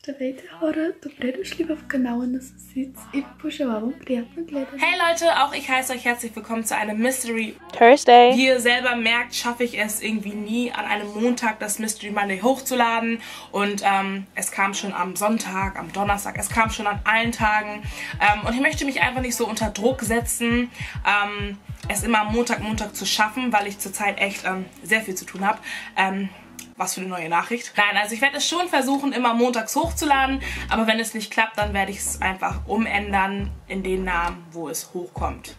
Здравейте хора, добре дошли в канала на socills и пожелавам приятно гледане. Hey Leute, auch ich heiße euch herzlich willkommen zu einem MysteryThursday. Wie ihr selber merkt, schaffe ich es irgendwie nie, an einem Montag das Mystery Monday hochzuladen. Und es kam schon am Sonntag, am Donnerstag, es kam schon an allen Tagen. Und ich möchte mich einfach nicht so unter Druck setzen, es immer am Montag zu schaffen, weil ich zurzeit echt sehr viel zu tun habe. Was für eine neue Nachricht. Nein, also ich werde es schon versuchen, immer montags hochzuladen, aber wenn es nicht klappt, dann werde ich es einfach umändern in den Namen, wo es hochkommt.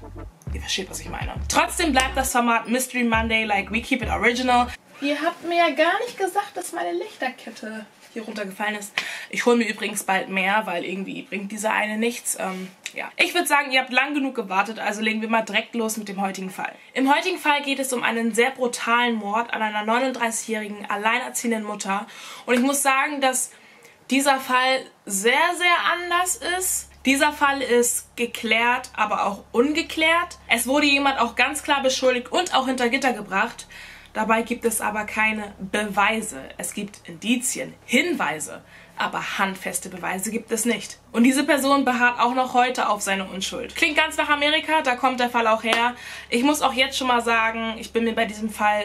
Ihr versteht, was ich meine. Trotzdem bleibt das Format Mystery Monday, like we keep it original. Ihr habt mir ja gar nicht gesagt, dass meine Lichterkette hier runtergefallen ist. Ich hole mir übrigens bald mehr, weil irgendwie bringt diese eine nichts. Ja. Ich würde sagen, ihr habt lang genug gewartet, also legen wir mal direkt los mit dem heutigen Fall. Im heutigen Fall geht es um einen sehr brutalen Mord an einer 39-jährigen alleinerziehenden Mutter. Und ich muss sagen, dass dieser Fall sehr, sehr anders ist. Dieser Fall ist geklärt, aber auch ungeklärt. Es wurde jemand auch ganz klar beschuldigt und auch hinter Gitter gebracht. Dabei gibt es aber keine Beweise. Es gibt Indizien, Hinweise, aber handfeste Beweise gibt es nicht. Und diese Person beharrt auch noch heute auf seine Unschuld. Klingt ganz nach Amerika, da kommt der Fall auch her. Ich muss auch jetzt schon mal sagen, ich bin mir bei diesem Fall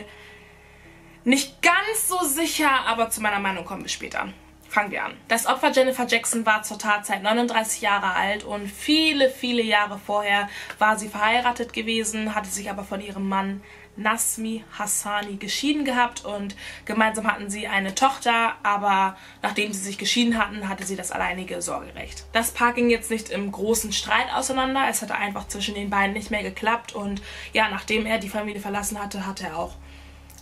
nicht ganz so sicher, aber zu meiner Meinung kommen wir später. Fangen wir an. Das Opfer Jennifer Jackson war zur Tatzeit 39 Jahre alt und viele, viele Jahre vorher war sie verheiratet gewesen, hatte sich aber von ihrem Mann Nasmi Hassani geschieden gehabt und gemeinsam hatten sie eine Tochter, aber nachdem sie sich geschieden hatten, hatte sie das alleinige Sorgerecht. Das Paar ging jetzt nicht im großen Streit auseinander, es hatte einfach zwischen den beiden nicht mehr geklappt und ja, nachdem er die Familie verlassen hatte, hatte er auch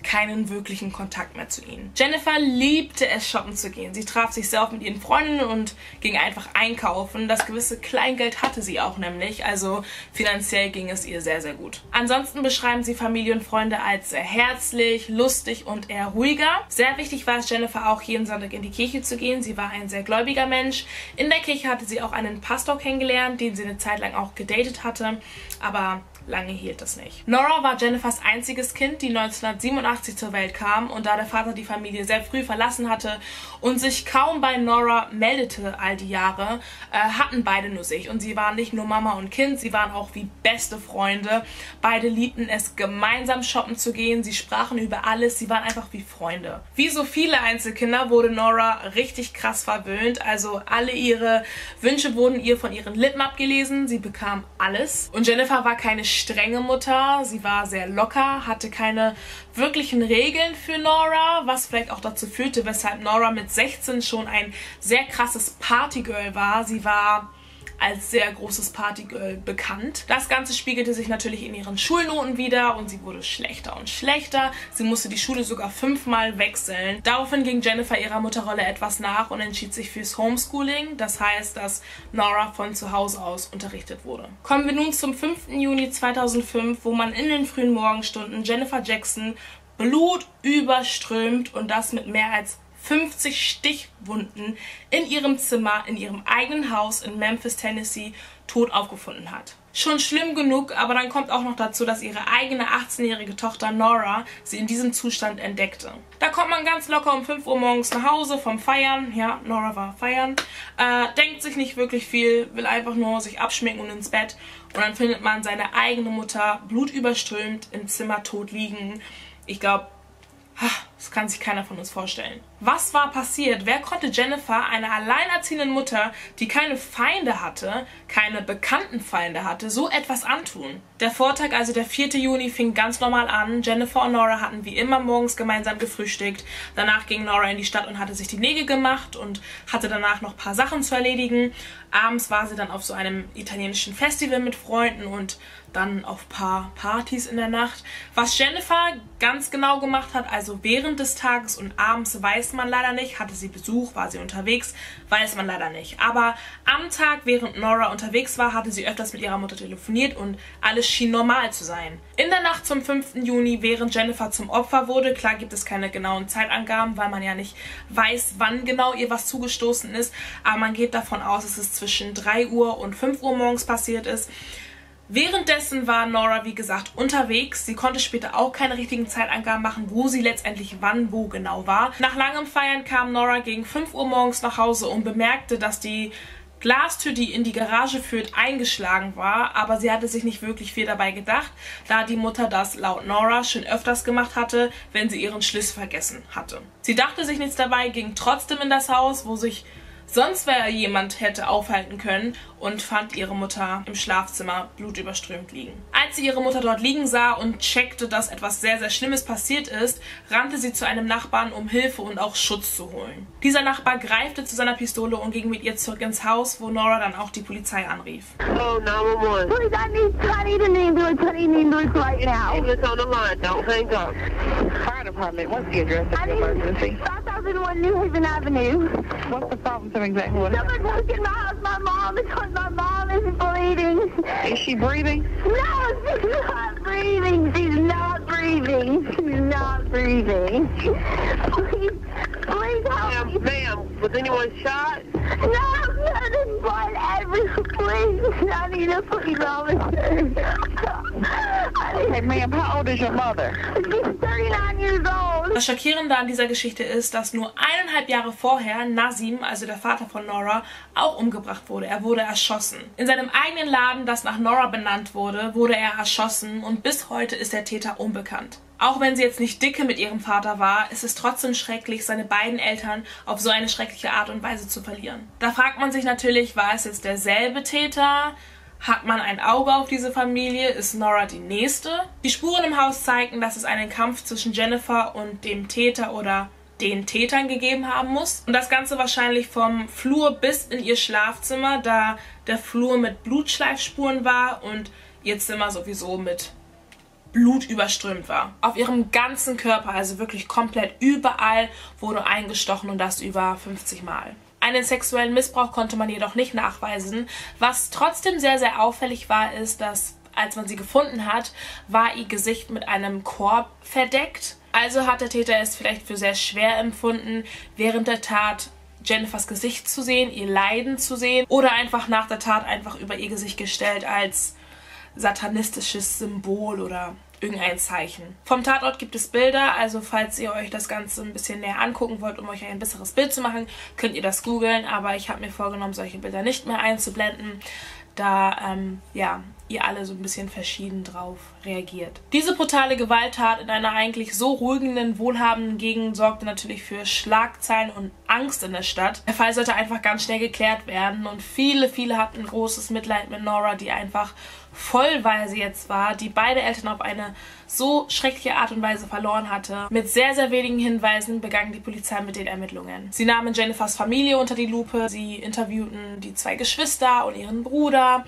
keinen wirklichen Kontakt mehr zu ihnen. Jennifer liebte es, shoppen zu gehen. Sie traf sich sehr oft mit ihren Freundinnen und ging einfach einkaufen. Das gewisse Kleingeld hatte sie auch nämlich, also finanziell ging es ihr sehr, sehr gut. Ansonsten beschreiben sie Familie und Freunde als sehr herzlich, lustig und eher ruhiger. Sehr wichtig war es Jennifer auch, jeden Sonntag in die Kirche zu gehen. Sie war ein sehr gläubiger Mensch. In der Kirche hatte sie auch einen Pastor kennengelernt, den sie eine Zeit lang auch gedatet hatte, aber lange hielt das nicht. Nora war Jennifers einziges Kind, die 1987 zur Welt kam, und da der Vater die Familie sehr früh verlassen hatte und sich kaum bei Nora meldete all die Jahre, hatten beide nur sich. Und sie waren nicht nur Mama und Kind, sie waren auch wie beste Freunde. Beide liebten es, gemeinsam shoppen zu gehen, sie sprachen über alles, sie waren einfach wie Freunde. Wie so viele Einzelkinder wurde Nora richtig krass verwöhnt, also alle ihre Wünsche wurden ihr von ihren Lippen abgelesen, sie bekam alles. Und Jennifer war keine strenge Mutter, sie war sehr locker, hatte keine wirklichen Regeln für Nora, was vielleicht auch dazu führte, weshalb Nora mit 16 schon ein sehr krasses Partygirl war. Sie war als sehr großes Partygirl bekannt. Das Ganze spiegelte sich natürlich in ihren Schulnoten wider und sie wurde schlechter und schlechter. Sie musste die Schule sogar 5-mal wechseln. Daraufhin ging Jennifer ihrer Mutterrolle etwas nach und entschied sich fürs Homeschooling. Das heißt, dass Nora von zu Hause aus unterrichtet wurde. Kommen wir nun zum 5. Juni 2005, wo man in den frühen Morgenstunden Jennifer Jackson blutüberströmt und das mit mehr als 50 Stichwunden in ihrem Zimmer, in ihrem eigenen Haus in Memphis, Tennessee, tot aufgefunden hat. Schon schlimm genug, aber dann kommt auch noch dazu, dass ihre eigene 18-jährige Tochter Nora sie in diesem Zustand entdeckte. Da kommt man ganz locker um 5 Uhr morgens nach Hause vom Feiern, ja, Nora war feiern, denkt sich nicht wirklich viel, will einfach nur sich abschminken und ins Bett, und dann findet man seine eigene Mutter blutüberströmt im Zimmer tot liegen. Ich glaube, das kann sich keiner von uns vorstellen. Was war passiert? Wer konnte Jennifer, einer alleinerziehenden Mutter, die keine Feinde hatte, keine bekannten Feinde hatte, so etwas antun? Der Vortag, also der 4. Juni, fing ganz normal an. Jennifer und Nora hatten wie immer morgens gemeinsam gefrühstückt. Danach ging Nora in die Stadt und hatte sich die Nägel gemacht und hatte danach noch ein paar Sachen zu erledigen. Abends war sie dann auf so einem italienischen Festival mit Freunden und dann auf ein paar Partys in der Nacht. Was Jennifer ganz genau gemacht hat, also während des Tages und abends, weiß man leider nicht. Hatte sie Besuch, war sie unterwegs, weiß man leider nicht. Aber am Tag, während Nora unterwegs war, hatte sie öfters mit ihrer Mutter telefoniert und alles schien normal zu sein. In der Nacht zum 5. Juni, während Jennifer zum Opfer wurde, klar gibt es keine genauen Zeitangaben, weil man ja nicht weiß, wann genau ihr was zugestoßen ist, aber man geht davon aus, dass es zwischen 3 Uhr und 5 Uhr morgens passiert ist, Währenddessen war Nora, wie gesagt, unterwegs. Sie konnte später auch keine richtigen Zeitangaben machen, wo sie letztendlich wann wo genau war. Nach langem Feiern kam Nora gegen 5 Uhr morgens nach Hause und bemerkte, dass die Glastür, die in die Garage führt, eingeschlagen war, aber sie hatte sich nicht wirklich viel dabei gedacht, da die Mutter das laut Nora schon öfters gemacht hatte, wenn sie ihren Schlüssel vergessen hatte. Sie dachte sich nichts dabei, ging trotzdem in das Haus, wo sich sonst wer jemand hätte aufhalten können, und fand ihre Mutter im Schlafzimmer blutüberströmt liegen. Als sie ihre Mutter dort liegen sah und checkte, dass etwas sehr, sehr Schlimmes passiert ist, rannte sie zu einem Nachbarn, um Hilfe und auch Schutz zu holen. Dieser Nachbar greifte zu seiner Pistole und ging mit ihr zurück ins Haus, wo Nora dann auch die Polizei anrief. Oh, 911. Please, I need an ambulance right now. Ambulance on the line, don't hang up. Fire department, what's the address of the emergency? 5001 New Haven Avenue. What's the problem, sir, exactly? Someone broke in my house, my mom, because my mom is bleeding. Is she breathing? No, she's not breathing. She's not breathing. She's not breathing. Please help me. Ma'am, was anyone shot? No, there's blood everywhere. Please, I need a police officer. Okay, ma'am, how old is your mother? She's 39 years old. Das Schockierende an dieser Geschichte ist, dass nur 1,5 Jahre vorher Nazim, also der Vater von Nora, auch umgebracht wurde. Er wurde erschossen. In seinem eigenen Laden, das nach Nora benannt wurde, wurde er erschossen und bis heute ist der Täter unbekannt. Auch wenn sie jetzt nicht dicke mit ihrem Vater war, ist es trotzdem schrecklich, seine beiden Eltern auf so eine schreckliche Art und Weise zu verlieren. Da fragt man sich natürlich, war es jetzt derselbe Täter? Hat man ein Auge auf diese Familie? Ist Nora die nächste? Die Spuren im Haus zeigten, dass es einen Kampf zwischen Jennifer und dem Täter oder den Tätern gegeben haben muss. Und das Ganze wahrscheinlich vom Flur bis in ihr Schlafzimmer, da der Flur mit Blutschleifspuren war und ihr Zimmer sowieso mit Blut überströmt war. Auf ihrem ganzen Körper, also wirklich komplett überall, wurde eingestochen und das über 50 Mal. Einen sexuellen Missbrauch konnte man jedoch nicht nachweisen. Was trotzdem sehr, sehr auffällig war, ist, dass als man sie gefunden hat, war ihr Gesicht mit einem Korb verdeckt. Also hat der Täter es vielleicht für sehr schwer empfunden, während der Tat Jennifers Gesicht zu sehen, ihr Leiden zu sehen oder einfach nach der Tat einfach über ihr Gesicht gestellt als satanistisches Symbol oder irgendein Zeichen. Vom Tatort gibt es Bilder, also falls ihr euch das Ganze ein bisschen näher angucken wollt, um euch ein besseres Bild zu machen, könnt ihr das googeln, aber ich habe mir vorgenommen, solche Bilder nicht mehr einzublenden, da ja, ihr alle so ein bisschen verschieden drauf reagiert. Diese brutale Gewalttat in einer eigentlich so ruhigen, wohlhabenden Gegend sorgte natürlich für Schlagzeilen und Angst in der Stadt. Der Fall sollte einfach ganz schnell geklärt werden und viele hatten großes Mitleid mit Nora, die einfach vollweise jetzt war, die beide Eltern auf eine so schreckliche Art und Weise verloren hatte. Mit sehr, sehr wenigen Hinweisen begann die Polizei mit den Ermittlungen. Sie nahmen Jennifers Familie unter die Lupe, sie interviewten die 2 Geschwister und ihren Bruder,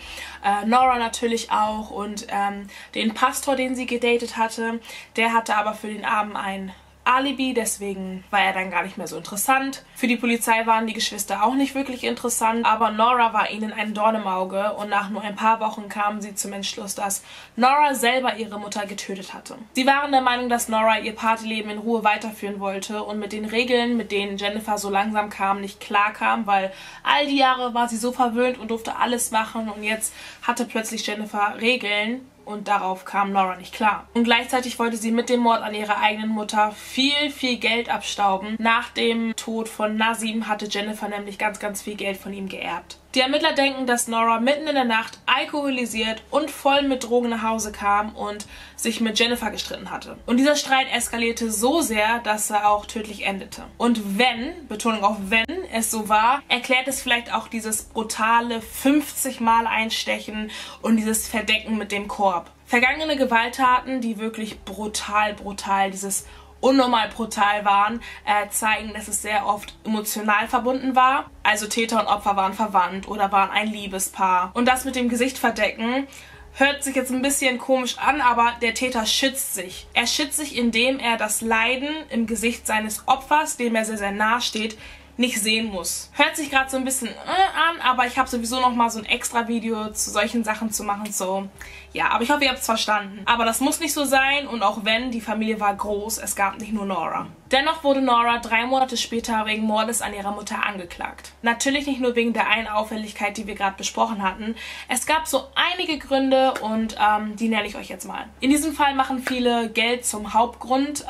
Nora natürlich auch und den Pastor, den sie gedatet hatte. Der hatte aber für den Abend ein Alibi, deswegen war er dann gar nicht mehr so interessant. Für die Polizei waren die Geschwister auch nicht wirklich interessant, aber Nora war ihnen ein Dorn im Auge und nach nur ein paar Wochen kamen sie zum Entschluss, dass Nora selber ihre Mutter getötet hatte. Sie waren der Meinung, dass Nora ihr Partyleben in Ruhe weiterführen wollte und mit den Regeln, mit denen Jennifer so langsam kam, nicht klar kam, weil all die Jahre war sie so verwöhnt und durfte alles machen und jetzt hatte plötzlich Jennifer Regeln. Und darauf kam Nora nicht klar. Und gleichzeitig wollte sie mit dem Mord an ihrer eigenen Mutter viel Geld abstauben. Nach dem Tod von Nazim hatte Jennifer nämlich ganz viel Geld von ihm geerbt. Die Ermittler denken, dass Nora mitten in der Nacht alkoholisiert und voll mit Drogen nach Hause kam und sich mit Jennifer gestritten hatte. Und dieser Streit eskalierte so sehr, dass er auch tödlich endete. Und wenn, Betonung auf wenn, es so war, erklärt es vielleicht auch dieses brutale 50 Mal Einstechen und dieses Verdecken mit dem Korb. Vergangene Gewalttaten, die wirklich brutal, dieses unnormal brutal waren, zeigen, dass es sehr oft emotional verbunden war. Also Täter und Opfer waren verwandt oder waren ein Liebespaar. Und das mit dem Gesicht verdecken hört sich jetzt ein bisschen komisch an, aber der Täter schützt sich. Er schützt sich, indem er das Leiden im Gesicht seines Opfers, dem er sehr nahe steht, nicht sehen muss. Hört sich gerade so ein bisschen an, aber ich habe sowieso noch mal so ein extra Video zu solchen Sachen zu machen, so Ja, aber ich hoffe, ihr habt es verstanden. Aber das muss nicht so sein und auch wenn, die Familie war groß, es gab nicht nur Nora. Dennoch wurde Nora 3 Monate später wegen Mordes an ihrer Mutter angeklagt. Natürlich nicht nur wegen der einen Auffälligkeit, die wir gerade besprochen hatten. Es gab so einige Gründe und die nenne ich euch jetzt mal. In diesem Fall machen viele Geld zum Hauptgrund.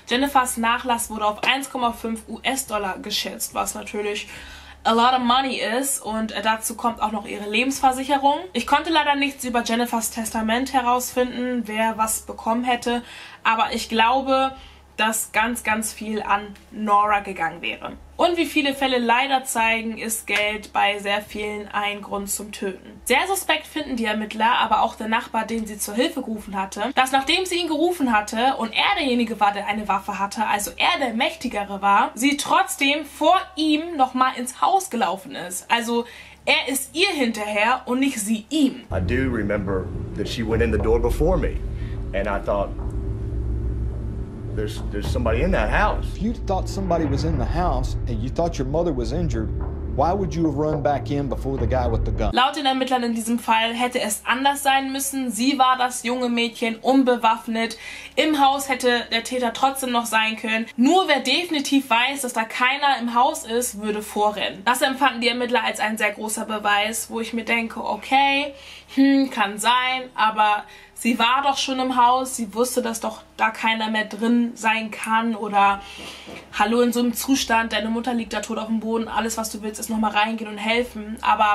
Jennifers Nachlass wurde auf 1,5 US-Dollar geschätzt, was natürlich a lot of money ist und dazu kommt auch noch ihre Lebensversicherung. Ich konnte leider nichts über Jennifers Testament herausfinden, wer was bekommen hätte, aber ich glaube, dass ganz, ganz viel an Nora gegangen wäre. Und wie viele Fälle leider zeigen, ist Geld bei sehr vielen ein Grund zum Töten. Sehr suspekt finden die Ermittler, aber auch der Nachbar, den sie zur Hilfe gerufen hatte, dass nachdem sie ihn gerufen hatte und er derjenige war, der eine Waffe hatte, also er der Mächtigere war, sie trotzdem vor ihm nochmal ins Haus gelaufen ist. Also er ist ihr hinterher und nicht sie ihm. I do remember that she went in the door before me and I thought, There's somebody in that house. If you thought somebody was in the house and you thought your mother was injured, why would you have run back in before the guy with the gun? Laut den Ermittlern in diesem Fall hätte es anders sein müssen. Sie war das junge Mädchen, unbewaffnet. Im Haus hätte der Täter trotzdem noch sein können. Nur wer definitiv weiß, dass da keiner im Haus ist, würde vorrennen. Das empfanden die Ermittler als ein sehr großer Beweis, wo ich mir denke, okay, kann sein, aber sie war doch schon im Haus, sie wusste, dass doch da keiner mehr drin sein kann oder hallo, in so einem Zustand, deine Mutter liegt da tot auf dem Boden, alles was du willst ist nochmal reingehen und helfen, aber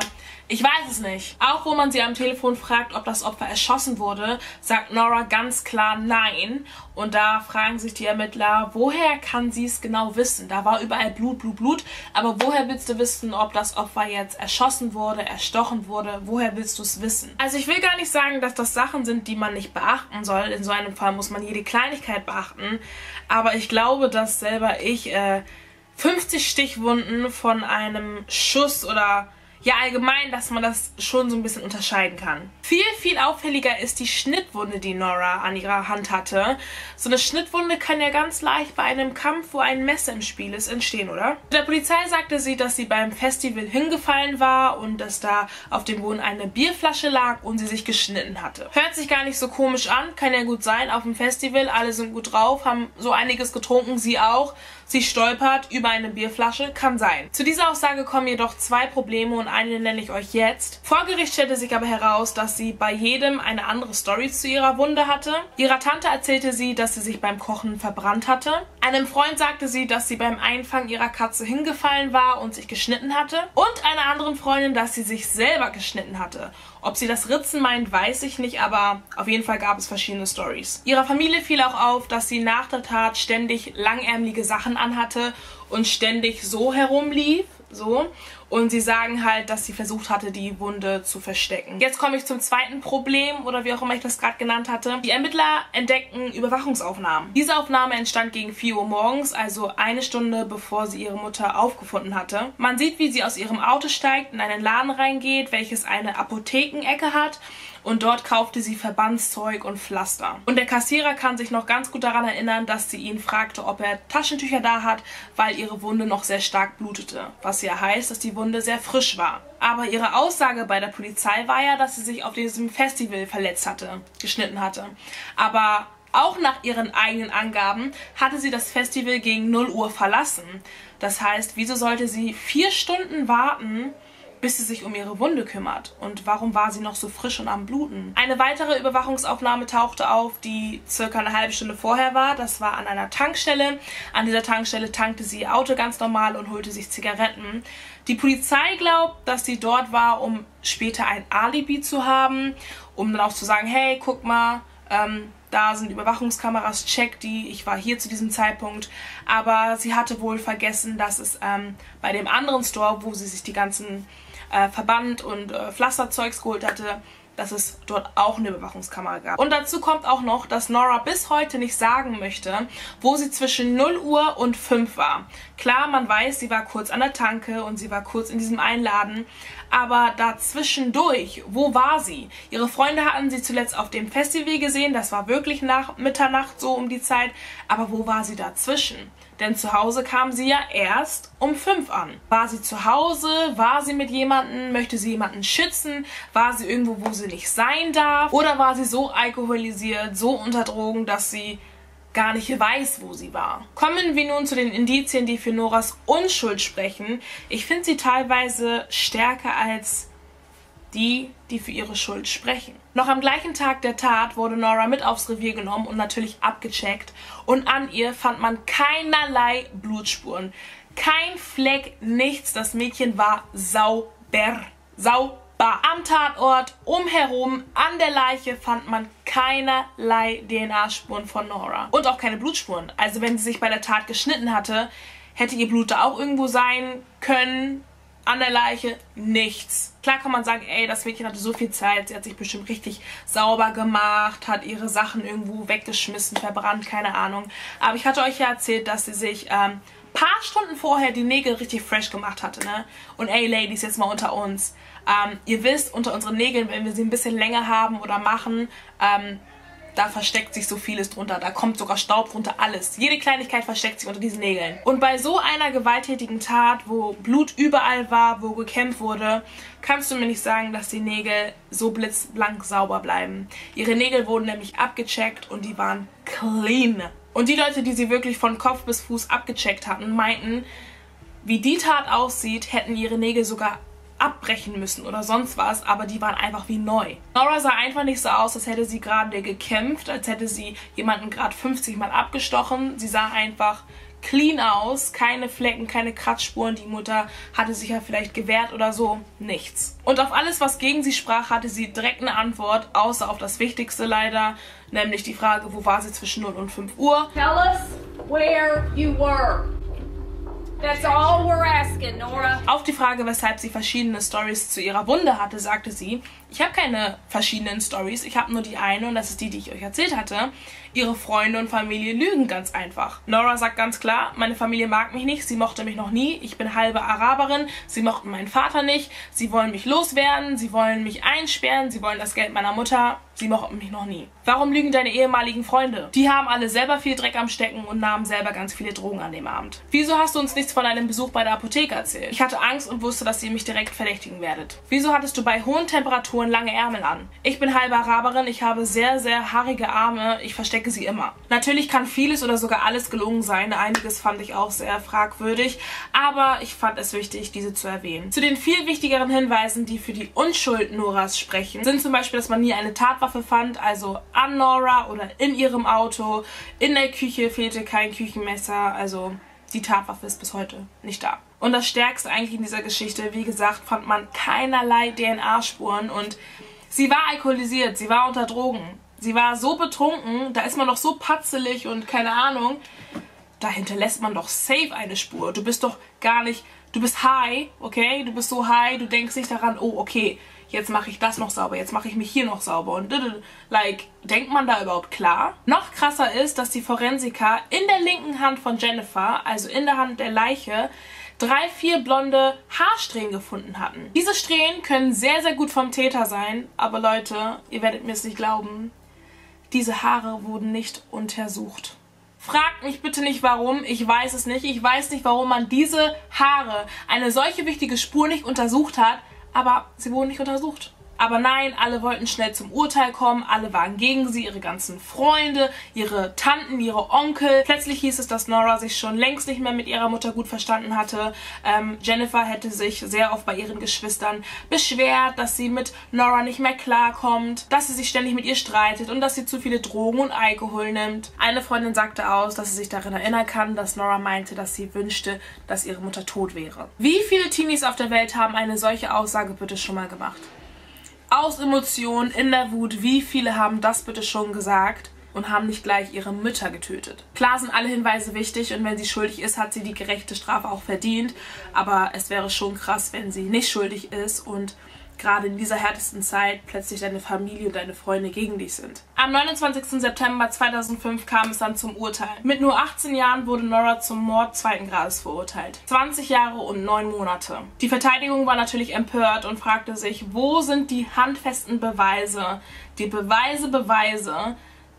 ich weiß es nicht. Auch wo man sie am Telefon fragt, ob das Opfer erschossen wurde, sagt Nora ganz klar nein und da fragen sich die Ermittler, woher kann sie es genau wissen? Da war überall Blut, Blut, Blut, aber woher willst du wissen, ob das Opfer jetzt erschossen wurde, erstochen wurde, woher willst du es wissen? Also ich will gar nicht sagen, dass das Sachen sind, die man nicht beachten soll. In so einem Fall muss man jede Kleinigkeit beachten. Aber ich glaube, dass selber ich 50 Stichwunden von einem Schuss oder ja allgemein, dass man das schon so ein bisschen unterscheiden kann. Viel, viel auffälliger ist die Schnittwunde, die Nora an ihrer Hand hatte. So eine Schnittwunde kann ja ganz leicht bei einem Kampf, wo ein Messer im Spiel ist, entstehen, oder? Der Polizei sagte sie, dass sie beim Festival hingefallen war und dass da auf dem Boden eine Bierflasche lag und sie sich geschnitten hatte. Hört sich gar nicht so komisch an, kann ja gut sein, auf dem Festival, alle sind gut drauf, haben so einiges getrunken, sie auch. Sie stolpert über eine Bierflasche, kann sein. Zu dieser Aussage kommen jedoch 2 Probleme und eine nenne ich euch jetzt. Vor Gericht stellte sich aber heraus, dass sie bei jedem eine andere Story zu ihrer Wunde hatte. Ihrer Tante erzählte sie, dass sie sich beim Kochen verbrannt hatte. Einem Freund sagte sie, dass sie beim Einfangen ihrer Katze hingefallen war und sich geschnitten hatte. Und einer anderen Freundin, dass sie sich selber geschnitten hatte. Ob sie das Ritzen meint, weiß ich nicht, aber auf jeden Fall gab es verschiedene Stories. Ihrer Familie fiel auch auf, dass sie nach der Tat ständig langärmelige Sachen anhatte und ständig so herumlief, so. Und sie sagen halt, dass sie versucht hatte, die Wunde zu verstecken. Jetzt komme ich zum zweiten Problem, oder wie auch immer ich das gerade genannt hatte. Die Ermittler entdeckten Überwachungsaufnahmen. Diese Aufnahme entstand gegen 4 Uhr morgens, also eine Stunde bevor sie ihre Mutter aufgefunden hatte. Man sieht, wie sie aus ihrem Auto steigt, in einen Laden reingeht, welches eine Apothekenecke hat. Und dort kaufte sie Verbandszeug und Pflaster. Und der Kassierer kann sich noch ganz gut daran erinnern, dass sie ihn fragte, ob er Taschentücher da hat, weil ihre Wunde noch sehr stark blutete. Was ja heißt, dass die Wunde sehr frisch war. Aber ihre Aussage bei der Polizei war ja, dass sie sich auf diesem Festival verletzt hatte, geschnitten hatte. Aber auch nach ihren eigenen Angaben hatte sie das Festival gegen 0 Uhr verlassen. Das heißt, wieso sollte sie 4 Stunden warten, bis sie sich um ihre Wunde kümmert? Und warum war sie noch so frisch und am Bluten? Eine weitere Überwachungsaufnahme tauchte auf, die circa eine halbe Stunde vorher war. Das war an einer Tankstelle. An dieser Tankstelle tankte sie ihr Auto ganz normal und holte sich Zigaretten. Die Polizei glaubt, dass sie dort war, um später ein Alibi zu haben, um dann auch zu sagen, hey, guck mal, da sind Überwachungskameras, check die, ich war hier zu diesem Zeitpunkt. Aber sie hatte wohl vergessen, dass es bei dem anderen Store, wo sie sich die ganzen Verband und Pflasterzeugs geholt hatte, dass es dort auch eine Überwachungskamera gab. Und dazu kommt auch noch, dass Nora bis heute nicht sagen möchte, wo sie zwischen 0 Uhr und 5 war. Klar, man weiß, sie war kurz an der Tanke und sie war kurz in diesem Einladen, Aber dazwischendurch, wo war sie? Ihre Freunde hatten sie zuletzt auf dem Festival gesehen, das war wirklich nach Mitternacht so um die Zeit, aber wo war sie dazwischen? Denn zu Hause kam sie ja erst um 5 an. War sie zu Hause? War sie mit jemandem? Möchte sie jemanden schützen? War sie irgendwo, wo sie nicht sein darf? Oder war sie so alkoholisiert, so unter Drogen, dass sie gar nicht weiß, wo sie war? Kommen wir nun zu den Indizien, die für Noras Unschuld sprechen. Ich finde sie teilweise stärker als die für ihre Schuld sprechen. Noch am gleichen Tag der Tat wurde Nora mit aufs Revier genommen und natürlich abgecheckt. Und an ihr fand man keinerlei Blutspuren. Kein Fleck, nichts. Das Mädchen war sauber. Sauber. Am Tatort, umherum, an der Leiche fand man keinerlei DNA-Spuren von Nora. Und auch keine Blutspuren. Also wenn sie sich bei der Tat geschnitten hatte, hätte ihr Blut da auch irgendwo sein können. An der Leiche nichts. Klar kann man sagen, ey, das Mädchen hatte so viel Zeit, sie hat sich bestimmt richtig sauber gemacht, hat ihre Sachen irgendwo weggeschmissen, verbrannt, keine Ahnung. Aber ich hatte euch ja erzählt, dass sie sich paar Stunden vorher die Nägel richtig fresh gemacht hatte, ne? Und ey, Ladies, jetzt mal unter uns. Ihr wisst, unter unseren Nägeln, wenn wir sie ein bisschen länger haben oder machen, da versteckt sich so vieles drunter. Da kommt sogar Staub drunter, alles. Jede Kleinigkeit versteckt sich unter diesen Nägeln. Und bei so einer gewalttätigen Tat, wo Blut überall war, wo gekämpft wurde, kannst du mir nicht sagen, dass die Nägel so blitzblank sauber bleiben. Ihre Nägel wurden nämlich abgecheckt und die waren clean. Und die Leute, die sie wirklich von Kopf bis Fuß abgecheckt hatten, meinten, wie die Tat aussieht, hätten ihre Nägel sogar abbrechen müssen oder sonst was, aber die waren einfach wie neu. Nora sah einfach nicht so aus, als hätte sie gerade gekämpft, als hätte sie jemanden gerade 50 Mal abgestochen. Sie sah einfach clean aus, keine Flecken, keine Kratzspuren. Die Mutter hatte sich ja vielleicht gewehrt oder so. Nichts. Und auf alles, was gegen sie sprach, hatte sie direkt eine Antwort, außer auf das Wichtigste leider, nämlich die Frage, wo war sie zwischen 0 und 5 Uhr? Tell us where you were. That's all we're asking, Nora. Auf die Frage, weshalb sie verschiedene Storys zu ihrer Wunde hatte, sagte sie, ich habe keine verschiedenen Storys, ich habe nur die eine und das ist die, die ich euch erzählt hatte. Ihre Freunde und Familie lügen ganz einfach. Nora sagt ganz klar, meine Familie mag mich nicht, sie mochte mich noch nie, ich bin halbe Araberin, sie mochten meinen Vater nicht, sie wollen mich loswerden, sie wollen mich einsperren, sie wollen das Geld meiner Mutter, sie mochten mich noch nie. Warum lügen deine ehemaligen Freunde? Die haben alle selber viel Dreck am Stecken und nahmen selber ganz viele Drogen an dem Abend. Wieso hast du uns nichts von deinem Besuch bei der Apotheke erzählt? Ich hatte Angst und wusste, dass ihr mich direkt verdächtigen werdet. Wieso hattest du bei hohen Temperaturen lange Ärmel an? Ich bin halbe Araberin, ich habe sehr, sehr haarige Arme, ich verstecke sie immer. Natürlich kann vieles oder sogar alles gelungen sein, einiges fand ich auch sehr fragwürdig, aber ich fand es wichtig, diese zu erwähnen. Zu den viel wichtigeren Hinweisen, die für die Unschuld Noras sprechen, sind zum Beispiel, dass man nie eine Tatwaffe fand, also an Nora oder in ihrem Auto, in der Küche fehlte kein Küchenmesser, also die Tatwaffe ist bis heute nicht da. Und das Stärkste eigentlich in dieser Geschichte, wie gesagt, fand man keinerlei DNA-Spuren und sie war alkoholisiert, sie war unter Drogen. Sie war so betrunken, da ist man doch so patzelig und keine Ahnung, da hinterlässt man doch safe eine Spur. Du bist doch gar nicht, du bist high, okay? Du bist so high, du denkst nicht daran, oh okay, jetzt mache ich das noch sauber, jetzt mache ich mich hier noch sauber und like, denkt man da überhaupt klar? Noch krasser ist, dass die Forensiker in der linken Hand von Jennifer, also in der Hand der Leiche, 3, 4 blonde Haarsträhnen gefunden hatten. Diese Strähnen können sehr, sehr gut vom Täter sein, aber Leute, ihr werdet mir es nicht glauben, diese Haare wurden nicht untersucht. Fragt mich bitte nicht warum, ich weiß es nicht. Ich weiß nicht, warum man diese Haare, eine solche wichtige Spur nicht untersucht hat, aber sie wurden nicht untersucht. Aber nein, alle wollten schnell zum Urteil kommen, alle waren gegen sie, ihre ganzen Freunde, ihre Tanten, ihre Onkel. Plötzlich hieß es, dass Nora sich schon längst nicht mehr mit ihrer Mutter gut verstanden hatte. Jennifer hätte sich sehr oft bei ihren Geschwistern beschwert, dass sie mit Nora nicht mehr klarkommt, dass sie sich ständig mit ihr streitet und dass sie zu viele Drogen und Alkohol nimmt. Eine Freundin sagte aus, dass sie sich daran erinnern kann, dass Nora meinte, dass sie wünschte, dass ihre Mutter tot wäre. Wie viele Teenies auf der Welt haben eine solche Aussage bitte schon mal gemacht? Aus Emotionen, in der Wut, wie viele haben das bitte schon gesagt und haben nicht gleich ihre Mütter getötet? Klar sind alle Hinweise wichtig und wenn sie schuldig ist, hat sie die gerechte Strafe auch verdient, aber es wäre schon krass, wenn sie nicht schuldig ist und gerade in dieser härtesten Zeit plötzlich deine Familie und deine Freunde gegen dich sind. Am 29. September 2005 kam es dann zum Urteil. Mit nur 18 Jahren wurde Nora zum Mord 2. Grades verurteilt. 20 Jahre und 9 Monate. Die Verteidigung war natürlich empört und fragte sich, wo sind die handfesten Beweise, die Beweise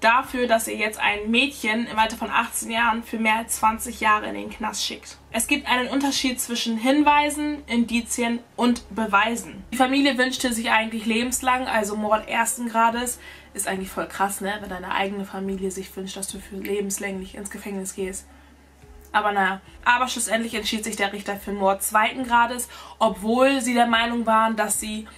dafür, dass ihr jetzt ein Mädchen im Alter von 18 Jahren für mehr als 20 Jahre in den Knast schickt. Es gibt einen Unterschied zwischen Hinweisen, Indizien und Beweisen. Die Familie wünschte sich eigentlich lebenslang, also Mord 1. Grades. Ist eigentlich voll krass, ne? Wenn deine eigene Familie sich wünscht, dass du für lebenslänglich ins Gefängnis gehst. Aber naja, aber schlussendlich entschied sich der Richter für Mord 2. Grades, obwohl sie der Meinung waren, dass sie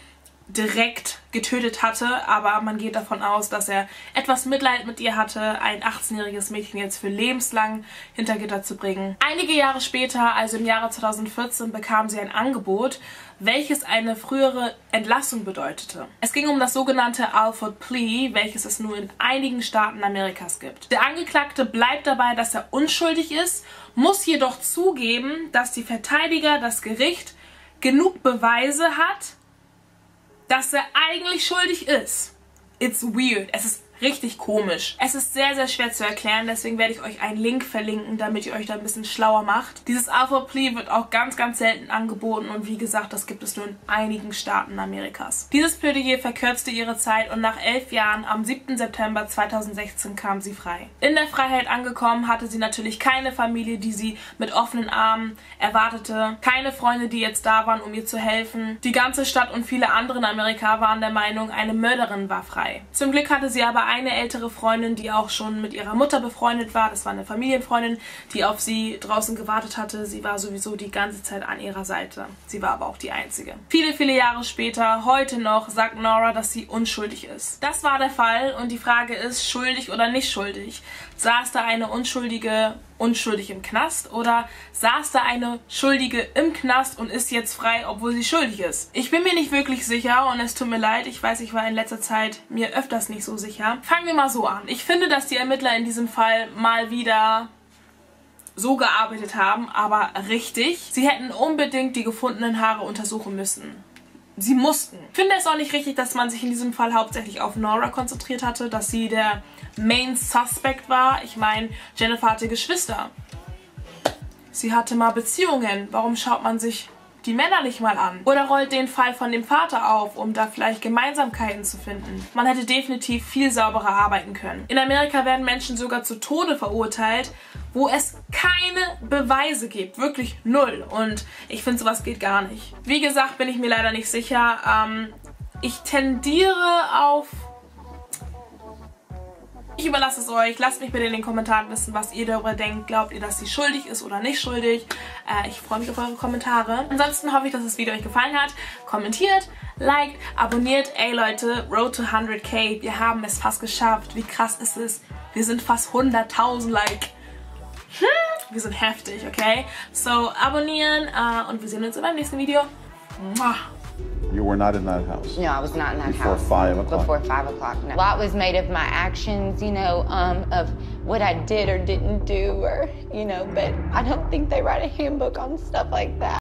direkt getötet hatte, aber man geht davon aus, dass er etwas Mitleid mit ihr hatte, ein 18-jähriges Mädchen jetzt für lebenslang hinter Gitter zu bringen. Einige Jahre später, also im Jahre 2014, bekam sie ein Angebot, welches eine frühere Entlassung bedeutete. Es ging um das sogenannte Alford Plea, welches es nur in einigen Staaten Amerikas gibt. Der Angeklagte bleibt dabei, dass er unschuldig ist, muss jedoch zugeben, dass die Verteidiger, das Gericht, genug Beweise hat, dass er eigentlich schuldig ist. It's weird. Es ist richtig komisch. Es ist sehr, sehr schwer zu erklären, deswegen werde ich euch einen Link verlinken, damit ihr euch da ein bisschen schlauer macht. Dieses Alpha Plea wird auch ganz, ganz selten angeboten und wie gesagt, das gibt es nur in einigen Staaten Amerikas. Dieses Plädoyer verkürzte ihre Zeit und nach 11 Jahren, am 7. September 2016, kam sie frei. In der Freiheit angekommen, hatte sie natürlich keine Familie, die sie mit offenen Armen erwartete, keine Freunde, die jetzt da waren, um ihr zu helfen. Die ganze Stadt und viele andere in Amerika waren der Meinung, eine Mörderin war frei. Zum Glück hatte sie aber eine ältere Freundin, die auch schon mit ihrer Mutter befreundet war. Das war eine Familienfreundin, die auf sie draußen gewartet hatte. Sie war sowieso die ganze Zeit an ihrer Seite. Sie war aber auch die Einzige. Viele, viele Jahre später, heute noch, sagt Nora, dass sie unschuldig ist. Das war der Fall und die Frage ist, schuldig oder nicht schuldig? Saß da eine Unschuldige unschuldig im Knast oder saß da eine Schuldige im Knast und ist jetzt frei, obwohl sie schuldig ist? Ich bin mir nicht wirklich sicher und es tut mir leid, ich weiß, ich war in letzter Zeit mir öfters nicht so sicher. Fangen wir mal so an. Ich finde, dass die Ermittler in diesem Fall mal wieder so gearbeitet haben, aber richtig. Sie hätten unbedingt die gefundenen Haare untersuchen müssen. Sie mussten. Ich finde es auch nicht richtig, dass man sich in diesem Fall hauptsächlich auf Nora konzentriert hatte, dass sie der Main Suspect war. Ich meine, Jennifer hatte Geschwister. Sie hatte mal Beziehungen. Warum schaut man sich die Männer nicht mal an? Oder rollt den Fall von dem Vater auf, um da vielleicht Gemeinsamkeiten zu finden? Man hätte definitiv viel sauberer arbeiten können. In Amerika werden Menschen sogar zu Tode verurteilt, wo es keine Beweise gibt. Wirklich null. Und ich finde, sowas geht gar nicht. Wie gesagt, bin ich mir leider nicht sicher. Ich tendiere auf... Ich überlasse es euch. Lasst mich bitte in den Kommentaren wissen, was ihr darüber denkt. Glaubt ihr, dass sie schuldig ist oder nicht schuldig? Ich freue mich auf eure Kommentare. Ansonsten hoffe ich, dass das Video euch gefallen hat. Kommentiert, liked, abonniert. Ey Leute, Road to 100k. Wir haben es fast geschafft. Wie krass ist es? Wir sind fast 100.000 Like. Wir sind heftig, okay? So, abonnieren und wir sehen uns in meinem nächsten Video. Mua. You were not in that house? No, I was not in that Before house. 5 o'clock? Before 5 o'clock, no. A lot was made of my actions, you know, of what I did or didn't do or, you know, but I don't think they write a handbook on stuff like that.